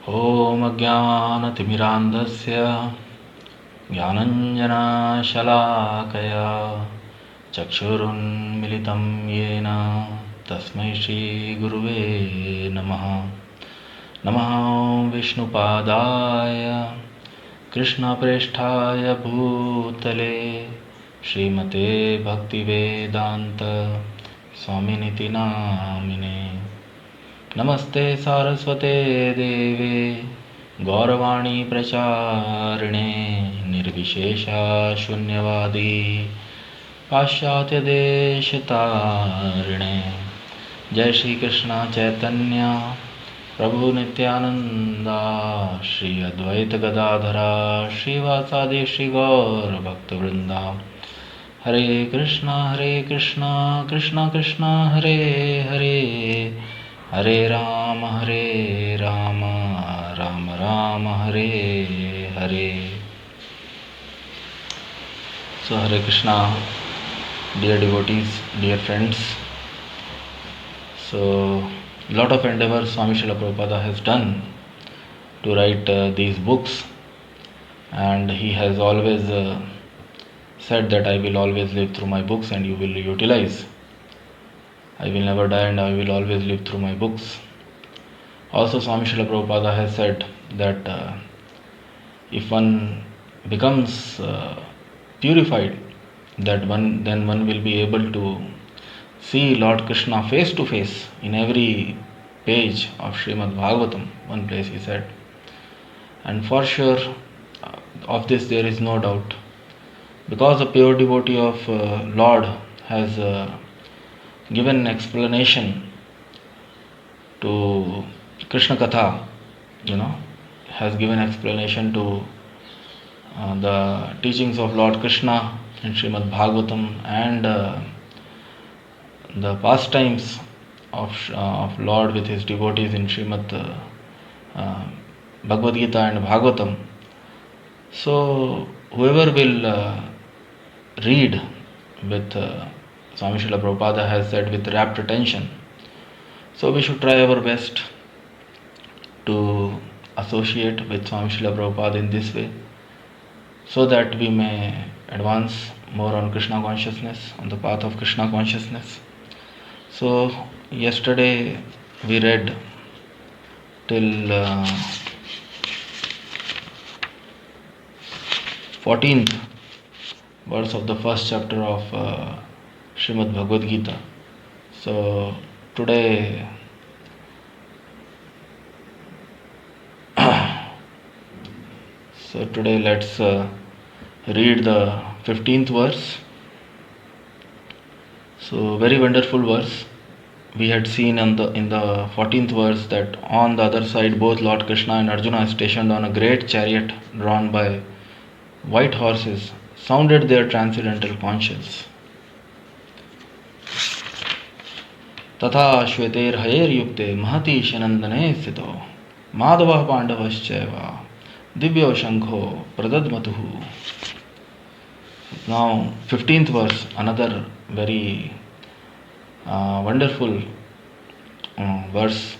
ॐ अज्ञानतिमिरान्धस्य ज्ञानञ्जनशलाकया चक्षुरुन्मिलितं येन तस्मै श्रीगुरुवे नमः। नमः विष्णुपादाय कृष्णप्रेष्ठाय भूतले श्रीमते भक्तिवेदान्त स्वामिनिति नामिने। नमस्ते सारस्वते देवे गौरवाणी प्रचारिणे निर्विशेषा शून्यवादी पाश्चात्यदेशतारिणे। जय श्री कृष्ण चैतन्य प्रभु नित्यानंदा श्री अद्वैत गदाधरा श्रीवासादि श्री गौर भक्तवृंदा। हरे कृष्णा कृष्णा कृष्णा हरे हरे, हरे Ram Ram Ram Hare Hare. So Hare Krishna, dear devotees, dear friends. So lot of endeavor Swami Srila Prabhupada has done to write these books, and he has always said that I will always live through my books and you will utilize. I will never die and I will always live through my books. Also Swami Srila Prabhupada has said that if one becomes purified, then one will be able to see Lord Krishna face to face in every page of Srimad Bhagavatam, one place he said. And for sure of this there is no doubt, because a pure devotee of Lord has given explanation to Krishna Katha, has given explanation to the teachings of Lord Krishna in Srimad Bhagavatam, and the pastimes of Lord with his devotees in Srimad Bhagavad Gita and Bhagavatam. So whoever will read with Swami Srila Prabhupada has said with rapt attention. So we should try our best to associate with Swami Srila Prabhupada in this way, so that we may advance more on Krishna consciousness, on the path of Krishna consciousness. So yesterday we read till 14th verse of the first chapter of Srimad Bhagavad Gita. So today let's read the 15th verse. So very wonderful verse. We had seen in the 14th verse that on the other side both Lord Krishna and Arjuna are stationed on a great chariot drawn by white horses, sounded their transcendental conchshells. तथा श्वेतैर्हयैर्युक्ते महति शनन्दने स्थितो माधवः पाण्डवश्चैव दिव्यो शंखो प्रदद्मतुः. Now 15th verse, another very wonderful verse.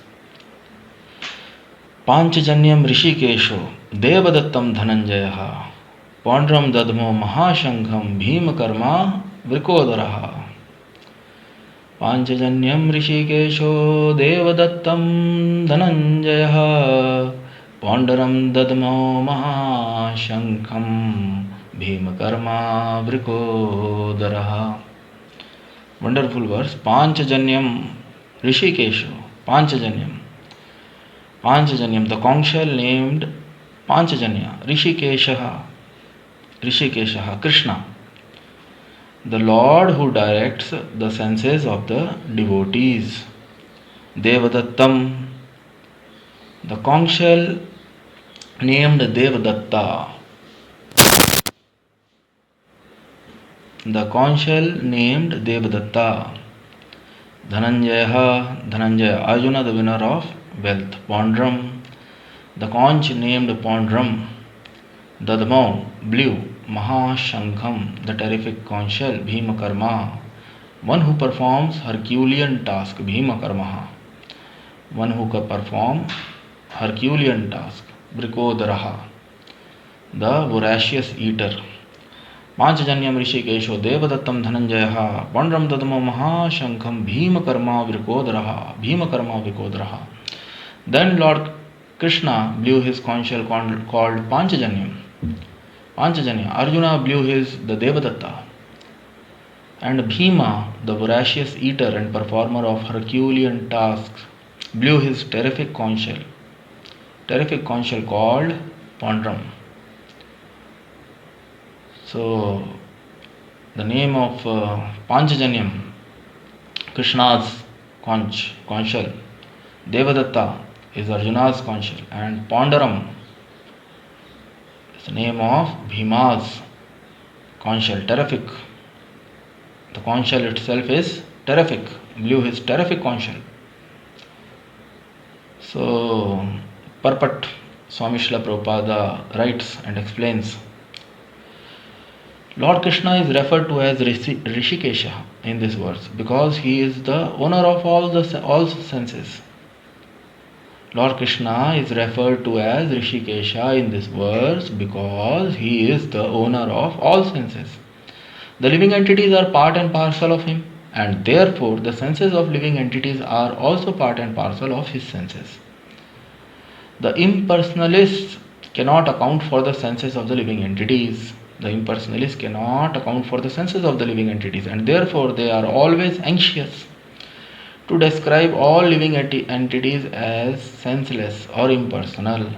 पांचजन्यम ऋषिकेशो देवदत्तम धनंजयः पौंड्रम दद्मो महाशंखम भीमकर्मा वृकोदरः. पांचजन्यम ऋषिकेशो देवदत्तम धनंजयः पौंडरम दद्मो महाशंखम भीमकर्मा वृकोदरः. Wonderful verse. Panchajanyam Hrishikesho. Panchajanyam, the conchshell named Panchajanya. Hrishikeshaha, Krishna, the Lord who directs the senses of the devotees. Devadattam, the conchshell named Devadatta. The conchshell named Devadatta. Dhananjaya, Arjuna, the winner of wealth. Pondram, the conch named Pondram. Dadmau, blue. Mahashankham, the terrific conch shell. Bhima Karma, one who performs Herculean task. Bhima Karma, one who can perform Herculean task. Brikodaraha, the voracious eater. Panchajanyam Hrishikesho Devadattam Dhananjaya Pandram Dadamo Mahashankham Bhima Karma Vikodaraha. Then Lord Krishna blew his conch shell called Panchajanyam. Arjuna blew the Devadatta. And Bhima, the voracious eater and performer of Herculean tasks, blew his terrific conch shell called Pandram. So, the name of Panchajanyam, Krishna's conch shell, Devadatta is Arjuna's conch shell, and Pandaram is the name of Bhima's conch shell, terrific. The conch shell itself is terrific, blew his terrific conch shell. So, purport, Swami Srila Prabhupada writes and explains. Lord Krishna is referred to as Hrishikesha in this verse because he is the owner of all senses. Lord Krishna is referred to as Hrishikesha in this verse because he is the owner of all senses. The living entities are part and parcel of him, and therefore the senses of living entities are also part and parcel of his senses. The impersonalists cannot account for the senses of the living entities. And therefore they are always anxious to describe all living entities as senseless or impersonal.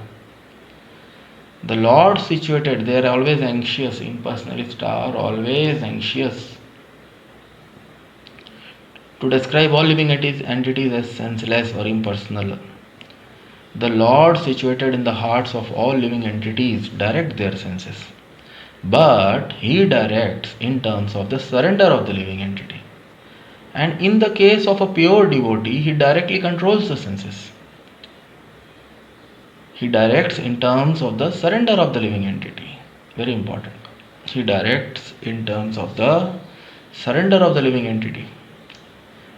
The Lord situated, they are always anxious, impersonalists are always anxious to describe all living entities as senseless or impersonal. The Lord situated in the hearts of all living entities direct their senses. But he directs in terms of the surrender of the living entity. And in the case of a pure devotee, he directly controls the senses. He directs in terms of the surrender of the living entity. Very important. He directs in terms of the surrender of the living entity.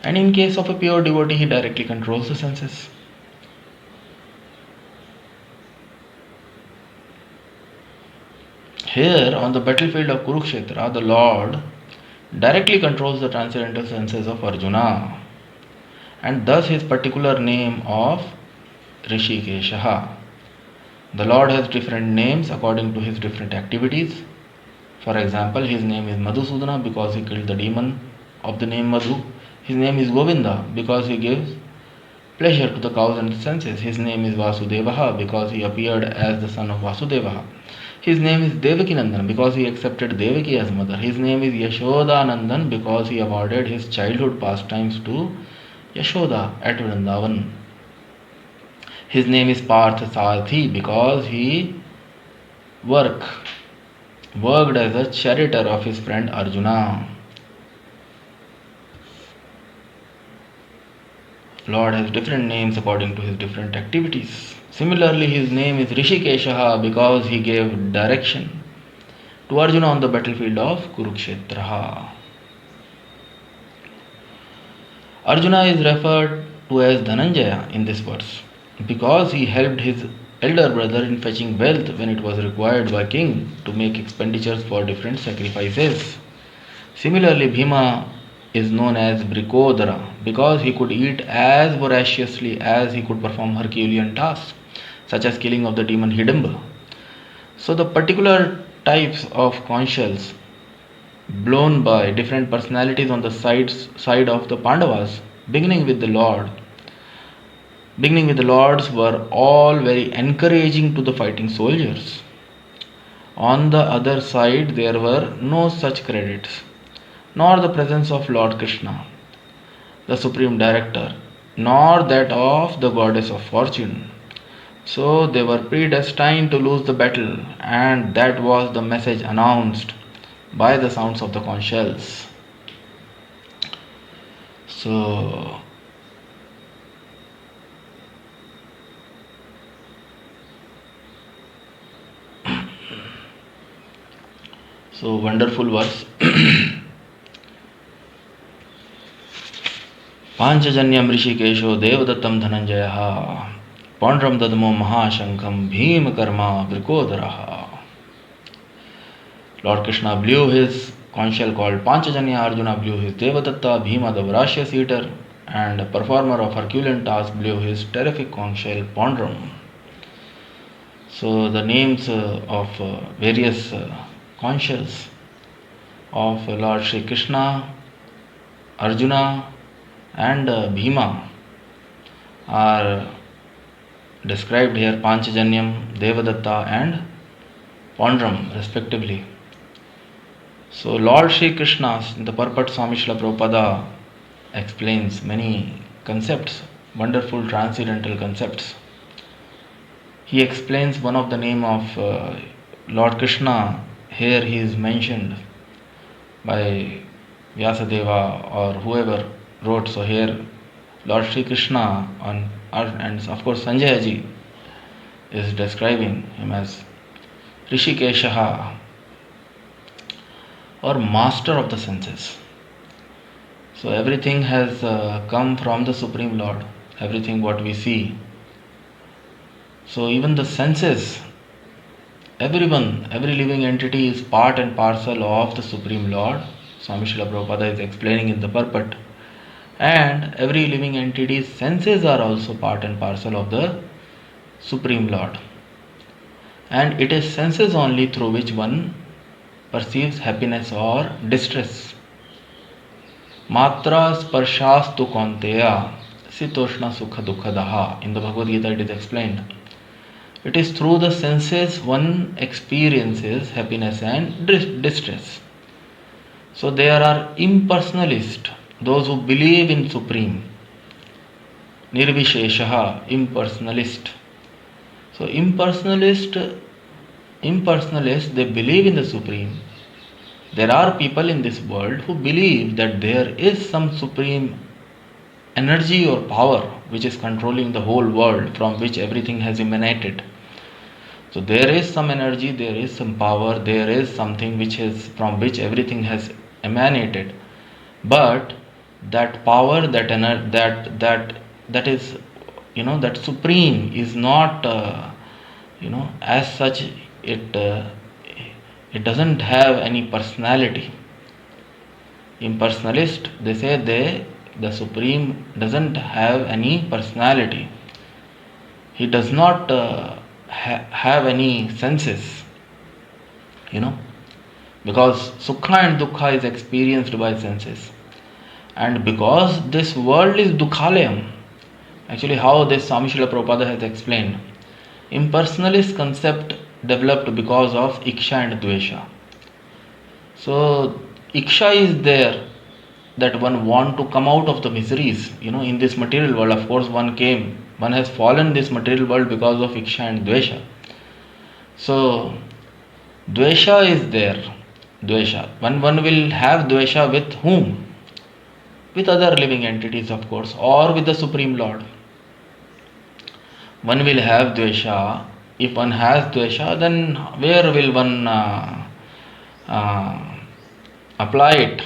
And in case of a pure devotee, he directly controls the senses. Here on the battlefield of Kurukshetra, the Lord directly controls the transcendental senses of Arjuna, and thus his particular name of Hrishikesha. The Lord has different names according to his different activities. For example, his name is Madhusudana because he killed the demon of the name Madhu. His name is Govinda because he gives pleasure to the cows and the senses. His name is Vasudevaha because he appeared as the son of Vasudevaha. His name is Devakinandan because he accepted Devaki as mother. His name is Yashodanandan because he awarded his childhood pastimes to Yashoda at Vrindavan. His name is Parthasarathy because he worked as a charioteer of his friend Arjuna. Lord has different names according to his different activities. Similarly, his name is Hrishikesha because he gave direction to Arjuna on the battlefield of Kurukshetra. Arjuna is referred to as Dhananjaya in this verse because he helped his elder brother in fetching wealth when it was required by king to make expenditures for different sacrifices. Similarly, Bhima is known as Brikodara because he could eat as voraciously as he could perform Herculean tasks such as killing of the demon Hidamba. So the particular types of conch shells blown by different personalities on the side of the Pandavas, beginning with the Lords, were all very encouraging to the fighting soldiers. On the other side, there were no such credits, nor the presence of Lord Krishna, the Supreme Director, nor that of the Goddess of Fortune. So they were predestined to lose the battle, and that was the message announced by the sounds of the conch shells. So wonderful verse. Panchajanyam Hrishikesho Devadattam Dhananjaya Pandram dadamo mahashankam bhim karma vrikodaraha. Lord Krishna blew his conchshell called Panchajanya, Arjuna blew his Devadatta, Bhima the voracious eater, and a performer of Herculean task blew his terrific conchshell Pandram. So the names of various conchshells of Lord Shri Krishna, Arjuna and Bhima are described here: Panchajanyam, Devadatta and Pandram respectively. So Lord Shri Krishna in the purport Swami Srila Prabhupada explains many concepts, wonderful transcendental concepts. He explains one of the name of Lord Krishna. Here he is mentioned by Vyasadeva or whoever wrote. So here Lord Shri Krishna and of course Sanjaya ji is describing him as Hrishikeshaha, or master of the senses. So everything has come from the Supreme Lord, everything what we see. So even the senses, everyone, every living entity is part and parcel of the Supreme Lord. Swami Srila Prabhupada is explaining in the purport. And every living entity's senses are also part and parcel of the Supreme Lord. And it is senses only through which one perceives happiness or distress. Matra sparshastu kaunteya sitoshna sukha dukkadaha. In the Bhagavad Gita it is explained. It is through the senses one experiences happiness and distress. So there are impersonalists, those who believe in Supreme. Nirvisheshaha, impersonalist. So impersonalists, they believe in the Supreme. There are people in this world who believe that there is some supreme energy or power which is controlling the whole world, from which everything has emanated. So there is some energy, there is some power, there is something which is from which everything has emanated. But that power, that is, that supreme is not, as such. It doesn't have any personality. Impersonalist, they say the Supreme doesn't have any personality. He does not have any senses, because Sukha and Dukkha is experienced by senses. And because this world is Dukhalayam, actually how this Swami Srila Prabhupada has explained, impersonalist concept developed because of Iksha and Dvesha. So Iksha is there, that one want to come out of the miseries, in this material world. Of course one has fallen this material world because of Iksha and Dvesha. So Dvesha is there. Dvesha. One will have Dvesha with whom? With other living entities, of course, or with the Supreme Lord. One will have Dvesha. If one has Dvesha, then where will one apply it?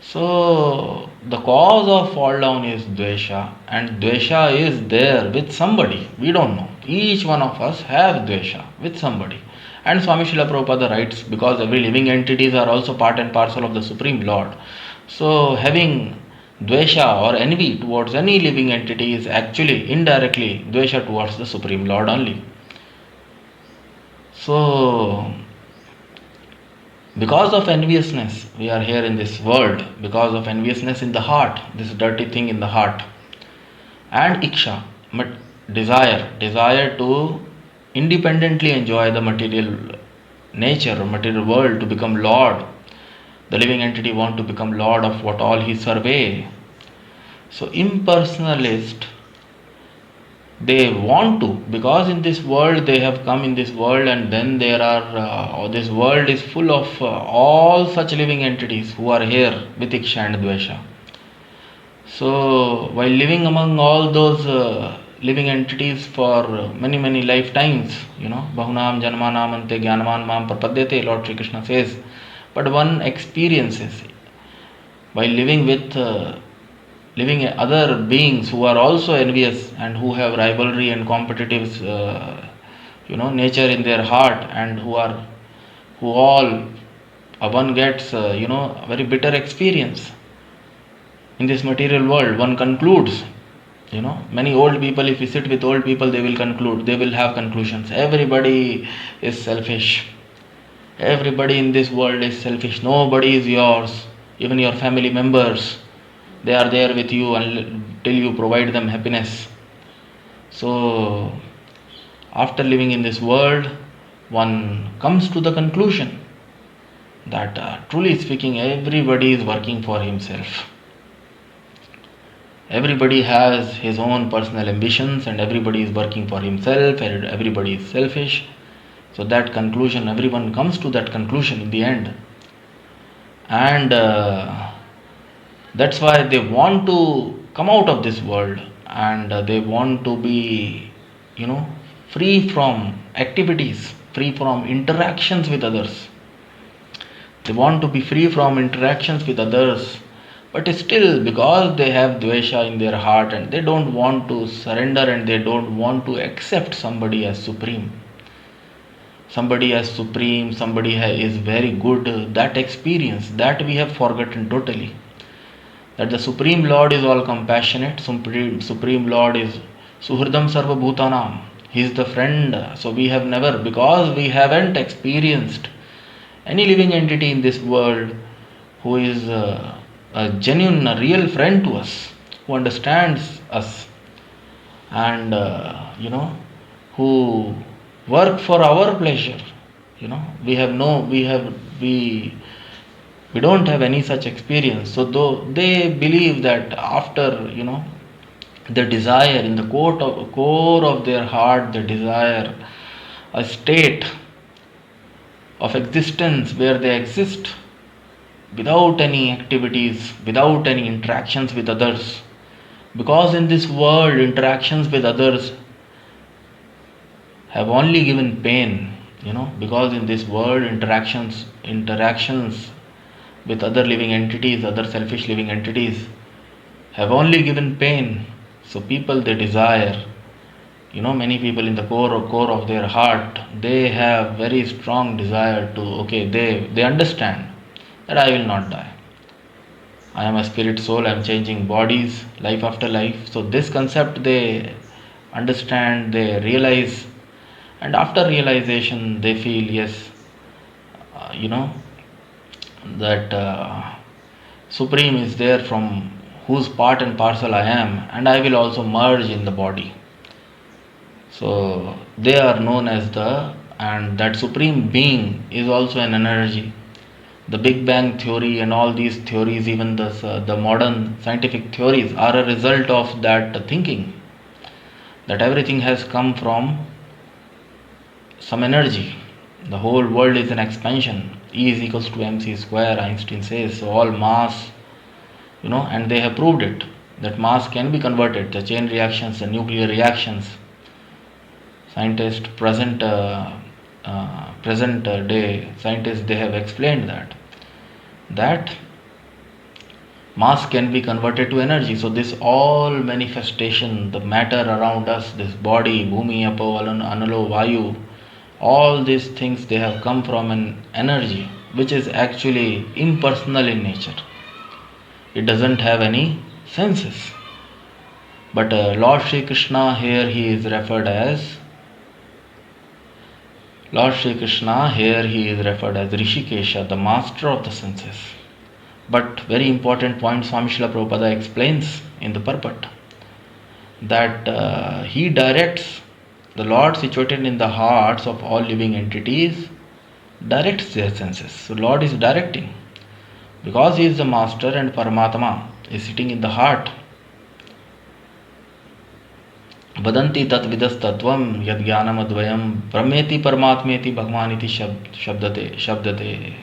So the cause of fall down is Dvesha, and Dvesha is there with somebody. We don't know. Each one of us have Dvesha with somebody. And Swami Srila Prabhupada writes, because every living entities are also part and parcel of the Supreme Lord. So having Dvesha or envy towards any living entity is actually indirectly Dvesha towards the Supreme Lord only. So because of enviousness we are here in this world, because of enviousness in the heart, this dirty thing in the heart, and Iksha, desire to independently enjoy the material nature or material world, to become Lord. The living entity want to become Lord of what all he survey. So impersonalist, they want to, because in this world they have come in this world, and then there are this world is full of all such living entities who are here with Iksha and Dvesha. So while living among all those living entities for many lifetimes, Bahunam Janmanam Ante Jnanaman Mam Prapadyate, Lord Shri Krishna says, but one experiences while living with living other beings who are also envious and who have rivalry and competitive nature in their heart, and who all one gets a very bitter experience in this material world. One concludes, many old people, if you sit with old people, they will have conclusions. Everybody is selfish. Everybody in this world is selfish. Nobody is yours. Even your family members, they are there with you until you provide them happiness. So after living in this world, one comes to the conclusion that truly speaking, everybody is working for himself. Everybody has his own personal ambitions and everybody is working for himself and everybody is selfish. So that conclusion, everyone comes to that conclusion in the end. And that's why they want to come out of this world, and they want to be, free from activities, free from interactions with others. They want to be free from interactions with others, but still, because they have dvesha in their heart and they don't want to surrender and they don't want to accept somebody as supreme. Somebody as supreme, somebody is very good, that experience, that we have forgotten totally. That the Supreme Lord is all compassionate, Supreme Lord is Suhridam Sarva Bhutanam. He is the friend. So we have never, because we haven't experienced any living entity in this world who is a genuine, a real friend to us, who understands us, and who work for our pleasure. We don't have any such experience. So though they believe that after the desire in the core of their heart, they desire a state of existence where they exist without any activities, without any interactions with others. Because in this world, interactions with others have only given pain, because in this world, interactions with other living entities, other selfish living entities, have only given pain. So people, they desire, many people in the core of their heart, they have very strong desire to, they understand that I will not die. I am a spirit soul, I am changing bodies, life after life. So this concept they understand, they realize, and after realization they feel, yes, that Supreme is there from whose part and parcel I am, and I will also merge in the body. So they are known as and that Supreme Being is also an energy. The Big Bang theory and all these theories, even the modern scientific theories, are a result of that thinking, that everything has come from some energy. The whole world is an expansion. E is equals to mc square, Einstein says. So all mass, and they have proved it, that mass can be converted. The chain reactions, the nuclear reactions. Scientists, present day scientists, they have explained that mass can be converted to energy. So this all manifestation, the matter around us, this body, bhumi, apo, analo, vayu, all these things, they have come from an energy which is actually impersonal in nature. It doesn't have any senses. But Lord Shri Krishna, here he is referred as Hrishikesh, the master of the senses. But very important point, Swami Srila Prabhupada explains in the purport, that he directs, the Lord situated in the hearts of all living entities directs their senses. So Lord is directing, because he is the master and Paramatma is sitting in the heart. Vadanti tat vidas tattvam yad jnanam advayam brahmeti paramatmeti bhagwaniti shabdate.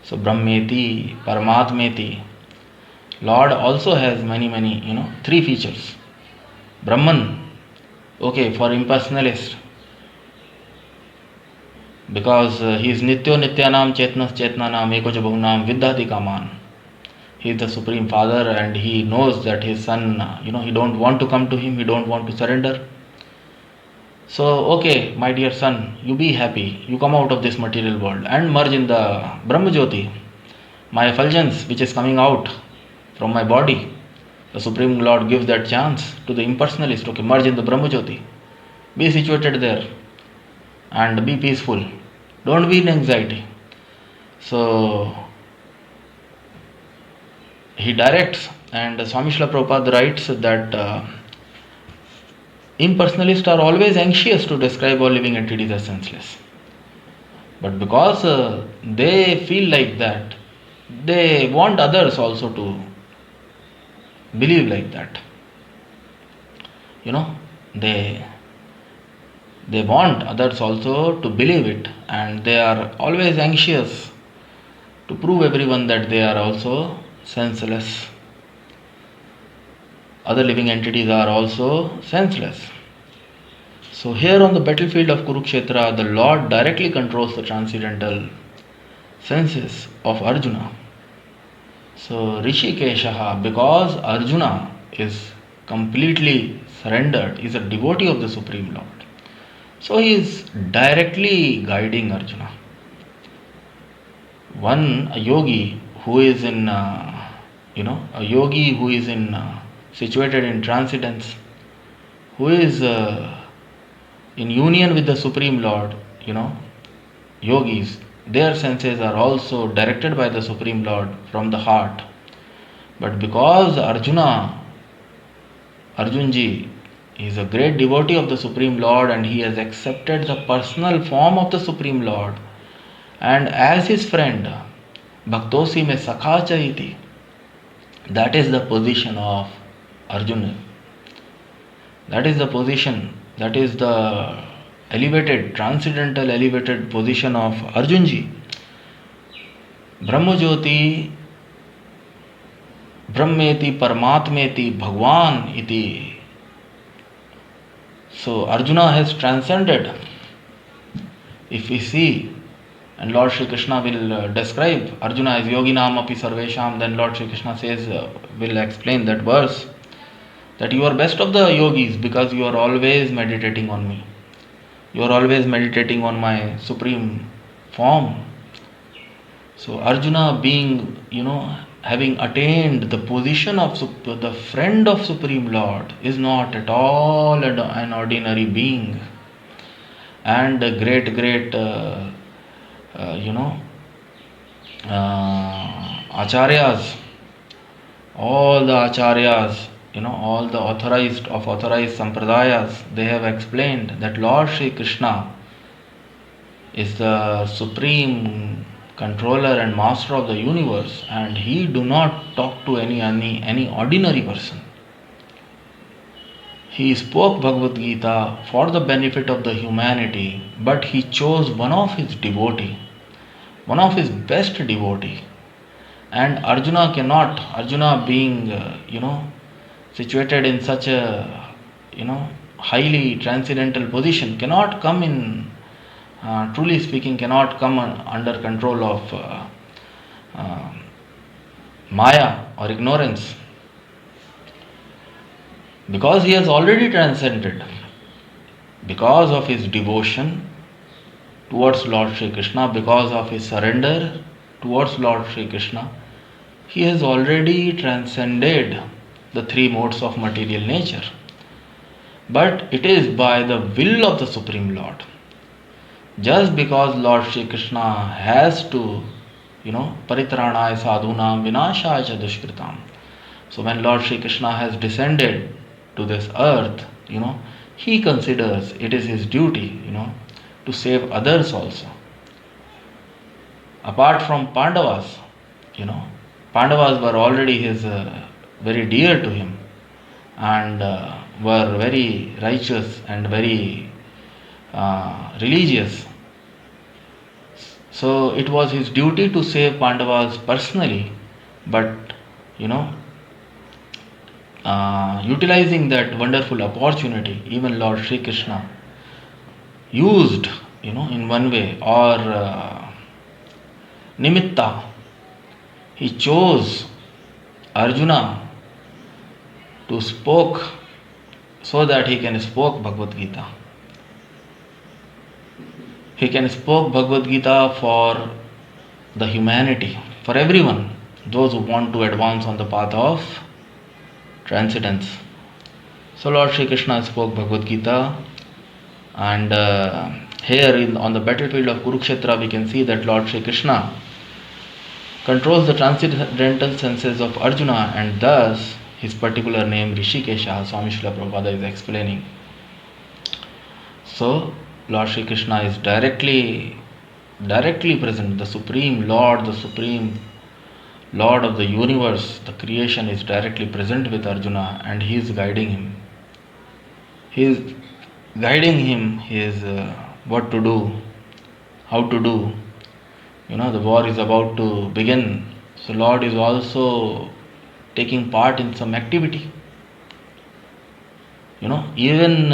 So brahmeti, paramatmeti. Lord also has many, three features. Brahman, for impersonalist, because he is nityo nityanam chetnas chetnanam ekocha bahunam viddhati kaman. he is the Supreme Father and he knows that his son, he don't want to come to him, he don't want to surrender. So, okay, my dear son, you be happy, you come out of this material world and merge in the Brahma Jyoti, my effulgence which is coming out from my body. The Supreme Lord gives that chance to the impersonalist, okay, merge in the Brahma Jyoti, be situated there and be peaceful, don't be in anxiety. So, he directs, and Swami Srila Prabhupada writes that impersonalists are always anxious to describe all living entities as senseless. But because they feel like that, they want others also to believe like that. They want others also to believe it, and they are always anxious to prove everyone that they are also senseless. Other living entities are also senseless. So here on the battlefield of Kurukshetra, the Lord directly controls the transcendental senses of Arjuna. So Hrishikesh, because Arjuna is completely surrendered, is a devotee of the Supreme Lord. So he is directly guiding Arjuna. A yogi who is in, situated in transcendence, who is in union with the Supreme Lord, yogis, their senses are also directed by the Supreme Lord from the heart. But because Arjunji is a great devotee of the Supreme Lord and he has accepted the personal form of the Supreme Lord, and as his friend, Bhaktosi me sakha chaiti, that is the position of Arjuna. That is the position, that is the transcendental elevated position of Arjunji. Brahmajyoti, Brahmeti, Paramatmeti, Bhagwan iti. So Arjuna has transcended. If we see, and Lord Shri Krishna will describe Arjuna as yoginam api sarvesham, then Lord Shri Krishna says, will explain that verse, that you are best of the yogis because you are always meditating on me. You are always meditating on my supreme form. So Arjuna being, having attained the position of the friend of Supreme Lord is not at all an ordinary being. And great acharyas, all the acharyas, all the authorized sampradayas, they have explained that Lord Shri Krishna is the supreme controller and master of the universe, and he do not talk to any ordinary person. He spoke Bhagavad Gita for the benefit of the humanity, but he chose one of his devotee, one of his best devotee. And Arjuna being, situated in such a, highly transcendental position, cannot come in, truly speaking, cannot come under control of Maya or ignorance. Because he has already transcended, because of his devotion towards Lord Shri Krishna, because of his surrender towards Lord Shri Krishna, he has already transcended the three modes of material nature. But it is by the will of the Supreme Lord. Just because Lord Shri Krishna has to, paritranaya sadhunam vinashaya cha dushkritam. So when Lord Shri Krishna has descended to this earth, he considers it is his duty, to save others also. Apart from Pandavas, Pandavas were already his very dear to him and were very righteous and very religious. So it was his duty to save Pandavas personally, but utilizing that wonderful opportunity, even Lord Shri Krishna used, in one way or nimitta, he chose Arjuna to spoke so that he can spoke Bhagavad Gita. He can spoke Bhagavad Gita for the humanity, for everyone, those who want to advance on the path of transcendence. So Lord Shri Krishna spoke Bhagavad Gita, and here on the battlefield of Kurukshetra we can see that Lord Shri Krishna controls the transcendental senses of Arjuna, and thus his particular name Hrishikesh, Swami Srila Prabhupada is explaining. So Lord Shri Krishna is directly present, the Supreme Lord of the universe, the creation is directly present with Arjuna, and he is guiding him. He is what to do, how to do. The war is about to begin. So Lord is also taking part in some activity. Even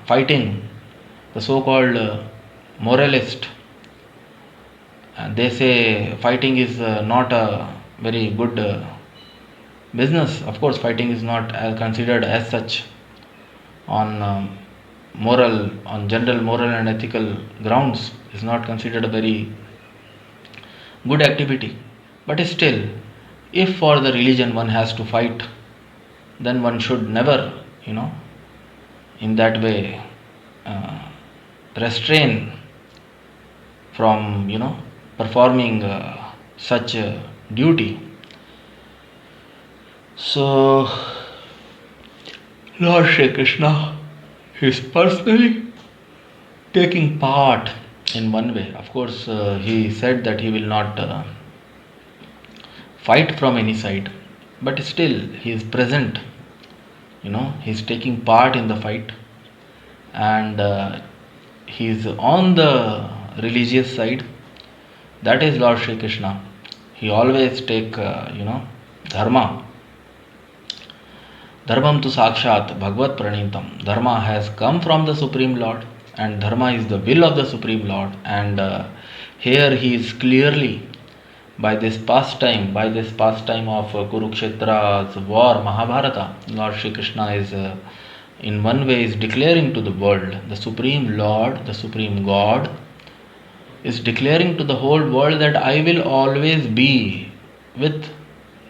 fighting, the so-called moralist, they say fighting is not a very good business. Of course, fighting is not considered as such on general moral and ethical grounds. Is not considered a very good activity. But still, if for the religion one has to fight, then one should never, in that way restrain from, performing such a duty. So, Lord Shri Krishna is personally taking part in one way. Of course, he said that he will not fight from any side, but still he is present. He is taking part in the fight, and he is on the religious side. That is Lord Shri Krishna. He always take dharma. Dharmam tu sakshat bhagavad pranitam. Dharma has come from the Supreme Lord, and dharma is the will of the Supreme Lord. And here he is clearly, by this pastime of Kurukshetra's war, Mahabharata, Lord Shri Krishna is in one way is declaring to the world, the Supreme Lord, the Supreme God is declaring to the whole world that I will always be with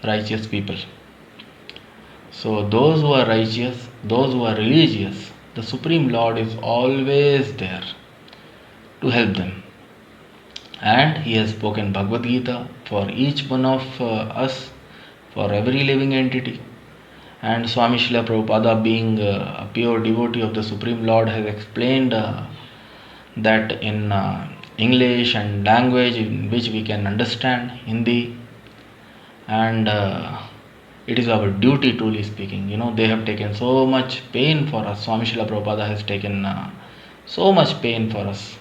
righteous people. So those who are righteous, those who are religious, the Supreme Lord is always there to help them. And he has spoken Bhagavad Gita for each one of us, for every living entity. And Swami Srila Prabhupada, being a pure devotee of the Supreme Lord, has explained that in English and language in which we can understand, Hindi, and it is our duty, truly speaking. They have taken so much pain for us. Swami Srila Prabhupada has taken so much pain for us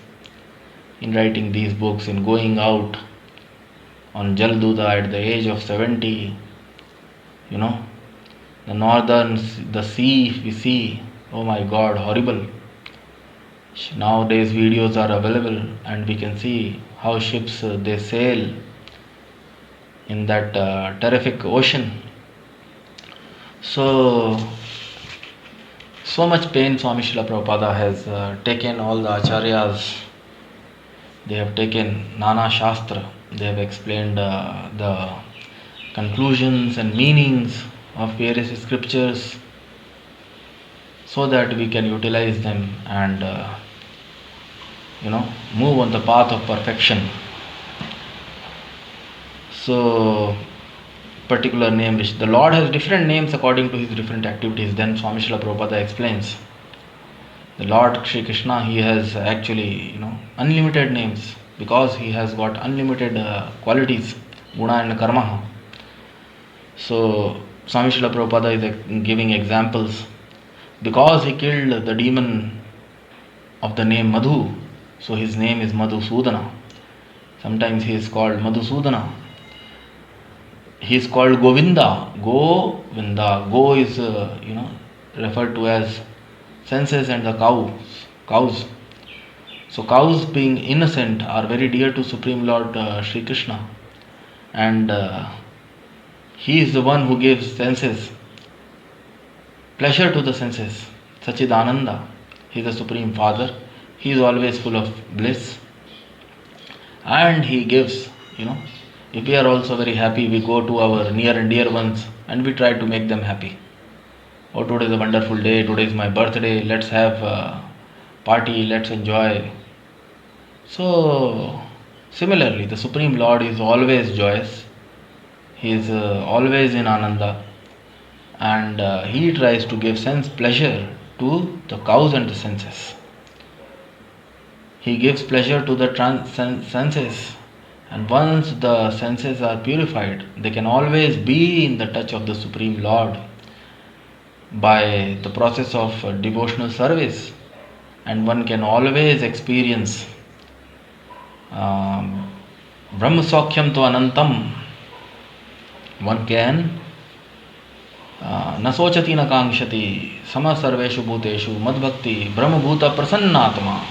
in writing these books, in going out on Jalduta at the age of 70. The sea we see, oh my God, horrible. Nowadays videos are available, and we can see how ships they sail in that terrific ocean. So much pain Swami Srila Prabhupada has taken. All the acharyas, they have taken Nana Shastra, they have explained the conclusions and meanings of various scriptures so that we can utilize them and move on the path of perfection. So particular name, which the Lord has different names according to his different activities. Then Swami Srila Prabhupada explains the Lord Shri Krishna, he has actually unlimited names because he has got unlimited qualities, guna and karma. So Swami Srila Prabhupada is giving examples. Because he killed the demon of the name Madhu, so his name is Madhusudana. Sometimes he is called Madhusudana. He is called Govinda. Go is referred to as senses and the cows. So cows, being innocent, are very dear to Supreme Lord Shri Krishna, and He is the one who gives senses, pleasure to the senses. Sachidananda, He is the Supreme Father. He is always full of bliss. And He gives, if we are also very happy, we go to our near and dear ones and we try to make them happy. Oh, today is a wonderful day, today is my birthday, let's have a party, let's enjoy. So, similarly, the Supreme Lord is always joyous. He is always in Ananda, and He tries to give sense pleasure to the cows and the senses. He gives pleasure to the senses, and once the senses are purified, they can always be in the touch of the Supreme Lord by the process of devotional service, and one can always experience Brahma Saukhyam to Anantam. One can न सोचति न कांक्षति सम सर्वेषु भूतेषु मद्भक्ति ब्रह्मभूत प्रसन्नात्मा.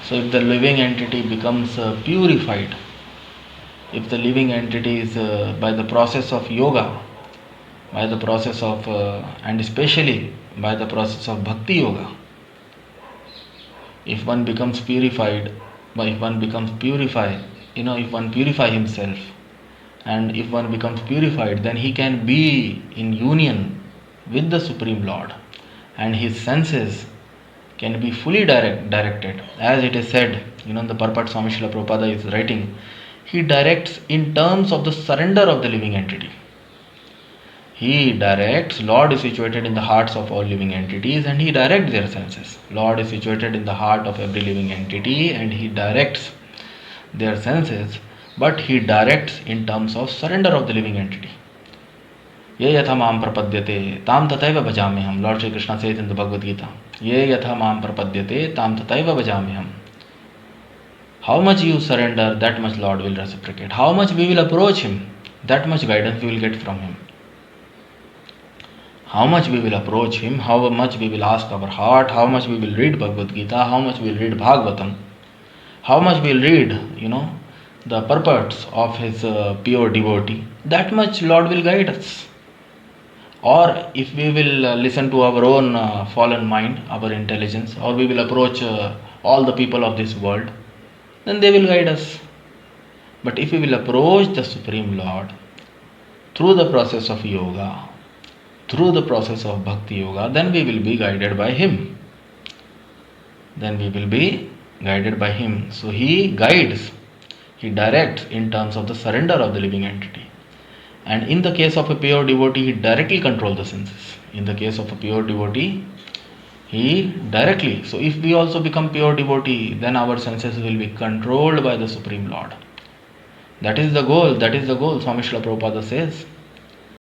So if the living entity becomes purified, if the living entity is by the process of yoga, by the process of and especially by the process of bhakti yoga, if one becomes purified, if one purify himself, and if one becomes purified, then he can be in union with the Supreme Lord, and his senses can be fully directed. As it is said, in the purport Swami Srila Prabhupada is writing, he directs in terms of the surrender of the living entity. He directs, Lord is situated in the hearts of all living entities and He directs their senses. Lord is situated in the heart of every living entity and He directs their senses, but He directs in terms of surrender of the living entity. Ye yatha mam prapadyate tam tataiva bhajamyaham. Lord Shri Krishna says in the Bhagavad Gita, Ye yatha mam prapadyate tam tataiva bhajamyaham. How much you surrender, that much Lord will reciprocate. How much we will approach Him, that much guidance we will get from Him. How much we will approach Him, how much we will ask our heart, how much we will read Bhagavad Gita, how much we will read Bhagavatam, how much we will read, the purports of His pure devotee, that much Lord will guide us. Or if we will listen to our own fallen mind, our intelligence, or we will approach all the people of this world, then they will guide us. But if we will approach the Supreme Lord through the process of yoga, through the process of bhakti yoga, then we will be guided by Him. Then we will be guided by Him. So He guides, He directs in terms of the surrender of the living entity. And in the case of a pure devotee, He directly controls the senses. In the case of a pure devotee, He directly. So if we also become pure devotee, then our senses will be controlled by the Supreme Lord. That is the goal. That is the goal. Swami Srila Prabhupada says,